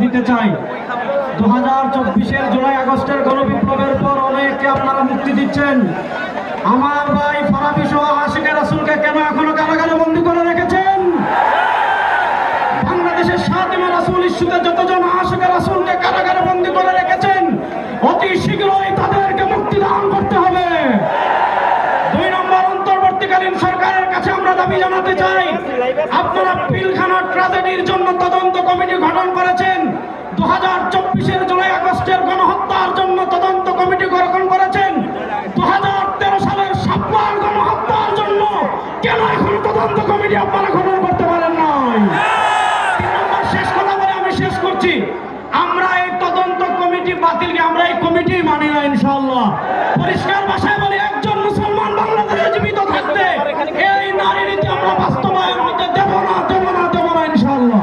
দিতে চাই। 2024-এর জুলাই আগস্টের গণবিপ্লবের পর অনেককে আপনারা মুক্তি দিচ্ছেন। আমার ভাই ফারাবী সহ আশিকে রাসূলকে কেন এখনো কারাগারে বন্দী করে রেখেছেন? বাংলাদেশের সাতিমা রাসূল ইস্যুতে যতজন আশিকে রাসূলকে কারাগারে বন্দী করে রেখেছেন, অতি শীঘ্রই তাদেরকে মুক্তি দান করতে হবে। 2 নম্বর, অন্তর্বর্তীকালীন সরকারের কাছে আমরা দাবি জানাতে চাই, আপনারা পিলখানা ট্র্যাজেডির জন্য তদন্ত কমিটি গঠন করেছেন, 2024-এর জুলাই আগস্টের গণহত্যার জন্য তদন্ত কমিটি গঠন করেছেন, 2013 সালের শাপলার গণহত্যার জন্য কেন এখন তদন্ত কমিটি আপনারা গঠন করতে পারেন নাই? 3 নম্বর, শেষ কথা বলে আমি শেষ করছি, আমরা এই তদন্ত কমিটি বাতিলকে আমরা এই কমিটি মানি না ইনশাআল্লাহ। পরিষ্কার ভাষায় বলি, একজন মুসলমান বাংলাদেশে জীবিত থাকতে এই নারী নীতি আমরা বাস্তবায়ন হতে দেব না ইনশাআল্লাহ।